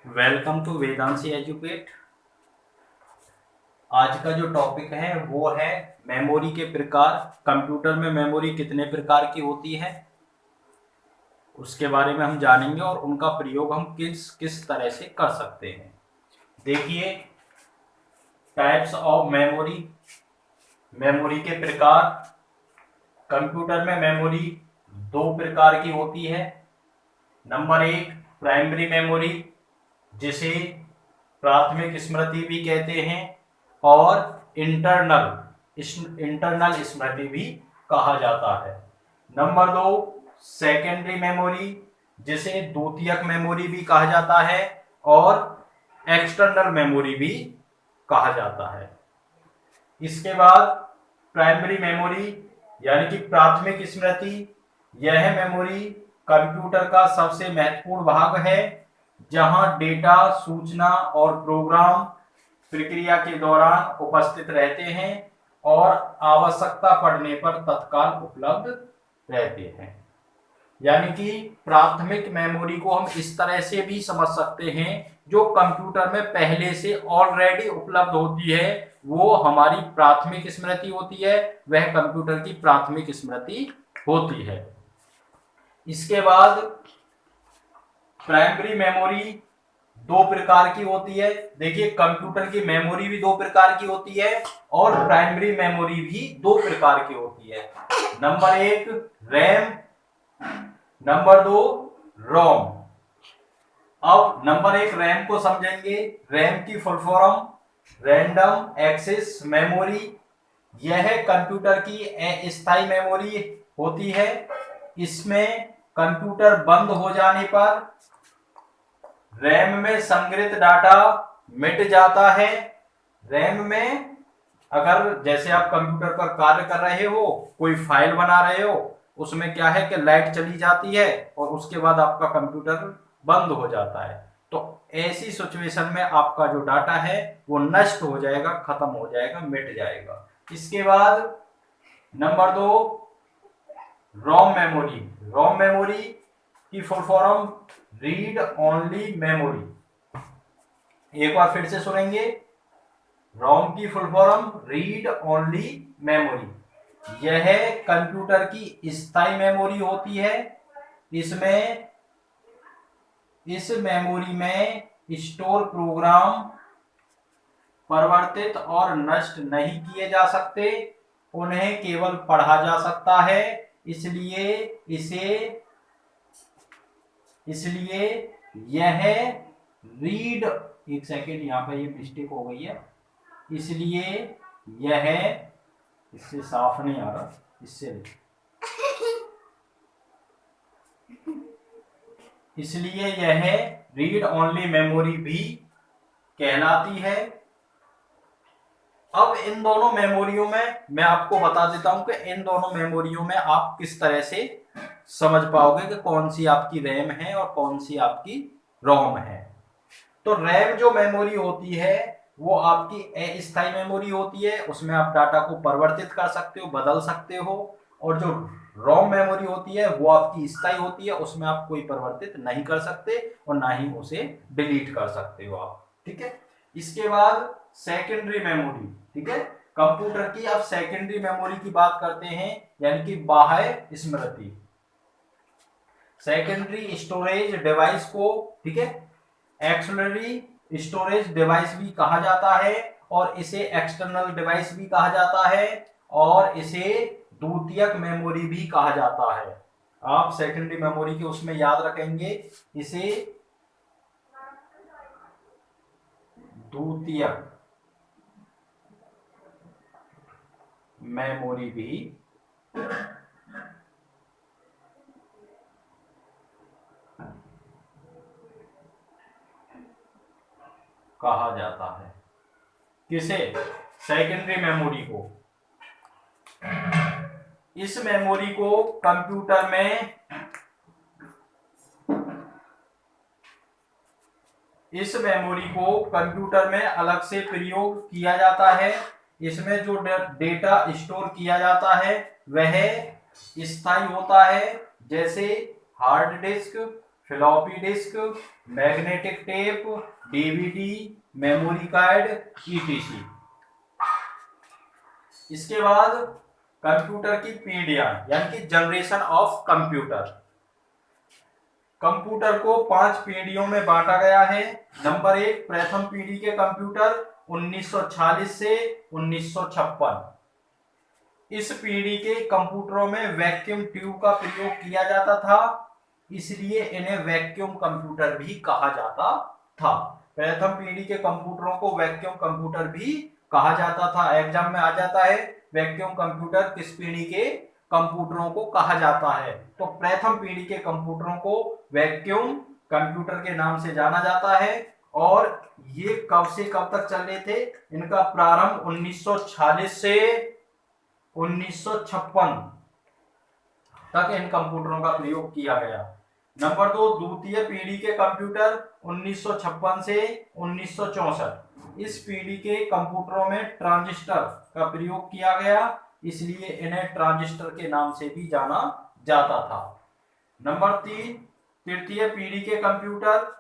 Welcome to Vedanshi educate. आज का जो टॉपिक है वो है मेमोरी के प्रकार। कंप्यूटर में मेमोरी कितने प्रकार की होती है उसके बारे में हम जानेंगे और उनका प्रयोग हम किस किस तरह से कर सकते हैं। देखिए, टाइप्स ऑफ मेमोरी, मेमोरी के प्रकार। कंप्यूटर में मेमोरी दो प्रकार की होती है। नंबर एक, प्राइमरी मेमोरी, जिसे प्राथमिक स्मृति भी कहते हैं, और इंटरनल स्मृति भी कहा जाता है। नंबर दो, सेकेंडरी मेमोरी, जिसे द्वितीयक मेमोरी भी कहा जाता है और एक्सटर्नल मेमोरी भी कहा जाता है। इसके बाद प्राइमरी मेमोरी यानी कि प्राथमिक स्मृति, यह मेमोरी कंप्यूटर का सबसे महत्वपूर्ण भाग है, जहां डेटा, सूचना और प्रोग्राम प्रक्रिया के दौरान उपस्थित रहते हैं और आवश्यकता पड़ने पर तत्काल उपलब्ध रहते हैं। यानी कि प्राथमिक मेमोरी को हम इस तरह से भी समझ सकते हैं, जो कंप्यूटर में पहले से ऑलरेडी उपलब्ध होती है वो हमारी प्राथमिक स्मृति होती है, वह कंप्यूटर की प्राथमिक स्मृति होती है। इसके बाद प्राइमरी मेमोरी दो प्रकार की होती है। देखिए, कंप्यूटर की मेमोरी भी दो प्रकार की होती है और प्राइमरी मेमोरी भी दो प्रकार की होती है। नंबर एक, रैम। नंबर दो, रोम। अब नंबर एक रैम को समझेंगे। रैम की full form random access memory. यह कंप्यूटर की अस्थायी मेमोरी होती है। इसमें कंप्यूटर बंद हो जाने पर रैम में संग्रहित डाटा मिट जाता है। रैम में अगर जैसे आप कंप्यूटर पर कार्य कर रहे हो, कोई फाइल बना रहे हो, उसमें क्या है कि लाइट चली जाती है और उसके बाद आपका कंप्यूटर बंद हो जाता है, तो ऐसी सिचुएशन में आपका जो डाटा है वो नष्ट हो जाएगा, खत्म हो जाएगा, मिट जाएगा। इसके बाद नंबर दो, रोम मेमोरी। रोम मेमोरी की full form read only memory. एक बार फिर से सुनेंगे। रोम की full form read only memory. यह कंप्यूटर की स्थायी मेमोरी होती है। इसमें इस मेमोरी में स्टोर प्रोग्राम परिवर्तित और नष्ट नहीं किए जा सकते, उन्हें केवल पढ़ा जा सकता है। इसलिए यह रीड, एक सेकेंड, यहाँ पे ये मिस्टेक हो गई है। इसलिए यह, इससे साफ नहीं आ रहा, इसलिए यह रीड ओनली मेमोरी भी कहलाती है। अब इन दोनों मेमोरियों में मैं आपको बता देता हूं कि इन दोनों मेमोरियों में आप किस तरह से समझ पाओगे कि कौन सी आपकी रैम है और कौन सी आपकी रोम है। तो रैम जो मेमोरी होती है वो आपकी अस्थायी मेमोरी होती है, उसमें आप डाटा को परिवर्तित कर सकते हो, बदल सकते हो। और जो रोम मेमोरी होती है वो आपकी स्थायी होती है, उसमें आप कोई परिवर्तित नहीं कर सकते और ना ही उसे डिलीट कर सकते हो आप। ठीक है। इसके बाद सेकेंडरी मेमोरी। ठीक है, कंप्यूटर की अब सेकेंडरी मेमोरी की बात करते हैं, यानी कि बाह्य स्मृति। सेकेंडरी स्टोरेज डिवाइस को, ठीक है, एक्सिलरी स्टोरेज डिवाइस भी कहा जाता है और इसे एक्सटर्नल डिवाइस भी कहा जाता है और इसे द्वितीयक मेमोरी भी कहा जाता है। आप सेकेंडरी मेमोरी के उसमें याद रखेंगे, इसे द्वितीयक मेमोरी भी कहा जाता है। किसे? सेकेंडरी मेमोरी को। इस मेमोरी को कंप्यूटर में अलग से प्रयोग किया जाता है। इसमें जो डेटा स्टोर किया जाता है वह स्थायी होता है, जैसे hard disk, floppy disk, magnetic tape, DVD, memory card, etc. इसके बाद कंप्यूटर की पीढ़ियां यानी कि जनरेशन ऑफ कंप्यूटर। कंप्यूटर को 5 पीढ़ियों में बांटा गया है। नंबर 1 प्रथम पीढ़ी के कंप्यूटर 1946 से 1956। इस पीढ़ी के कंप्यूटरों में वैक्यूम ट्यूब का प्रयोग किया जाता था, इसलिए इन्हें वैक्यूम कंप्यूटर भी कहा जाता था। प्रथम पीढ़ी के कंप्यूटरों को वैक्यूम कंप्यूटर भी कहा जाता था। एग्जाम में आ जाता है वैक्यूम कंप्यूटर किस पीढ़ी के कंप्यूटरों को कहा जाता है, तो प्रथम पीढ़ी के कंप्यूटरों को वैक्यूम कंप्यूटर के नाम से जाना जाता है। और ये कब से कब तक चल रहे थे? इनका प्रारंभ 1946 से 1956 तक इन कंप्यूटरों का प्रयोग किया गया। नंबर 2 द्वितीय पीढ़ी के कंप्यूटर 1956 से 1964। इस पीढ़ी के कंप्यूटरों में ट्रांजिस्टर का प्रयोग किया गया, इसलिए इन्हें ट्रांजिस्टर के नाम से भी जाना जाता था। नंबर 3 तृतीय पीढ़ी के कंप्यूटर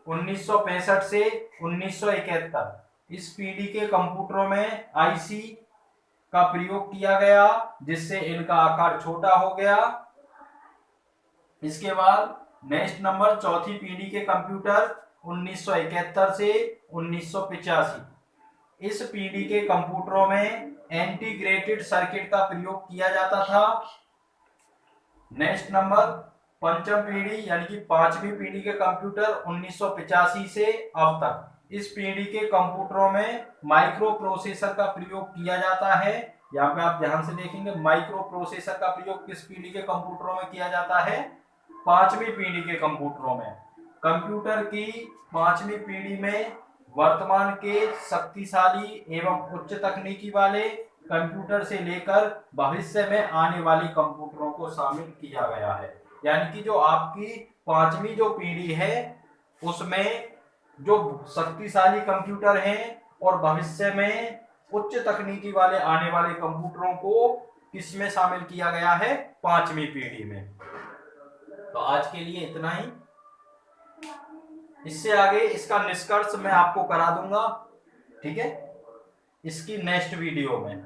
1965 से 1971। इस पीढ़ी के कंप्यूटरों में आईसी का प्रयोग किया गया, जिससे इनका आकार छोटा हो गया। इसके बाद नेक्स्ट नंबर चौथी पीढ़ी के कंप्यूटर 1971 से 1985। इस पीढ़ी के कंप्यूटरों में इंटीग्रेटेड सर्किट का प्रयोग किया जाता था। नेक्स्ट नंबर पंचम पीढ़ी यानी कि 5वीं पीढ़ी के कंप्यूटर 1985 से अब तक। इस पीढ़ी के कंप्यूटरों में माइक्रो प्रोसेसर का प्रयोग किया जाता है। यहाँ पे आप ध्यान से देखेंगे माइक्रो प्रोसेसर का प्रयोग किस पीढ़ी के कंप्यूटरों में किया जाता है? 5वीं पीढ़ी के कंप्यूटरों में। कंप्यूटर की 5वीं पीढ़ी में वर्तमान के शक्तिशाली एवं उच्च तकनीकी वाले कंप्यूटर से लेकर भविष्य में आने वाली कंप्यूटरों को शामिल किया गया है। यानी कि जो आपकी 5वीं जो पीढ़ी है उसमें जो शक्तिशाली कंप्यूटर हैं और भविष्य में उच्च तकनीकी वाले आने वाले कंप्यूटरों को किसमें शामिल किया गया है? 5वीं पीढ़ी में। तो आज के लिए इतना ही। इससे आगे इसका निष्कर्ष मैं आपको करा दूंगा, ठीक है, इसकी नेक्स्ट वीडियो में।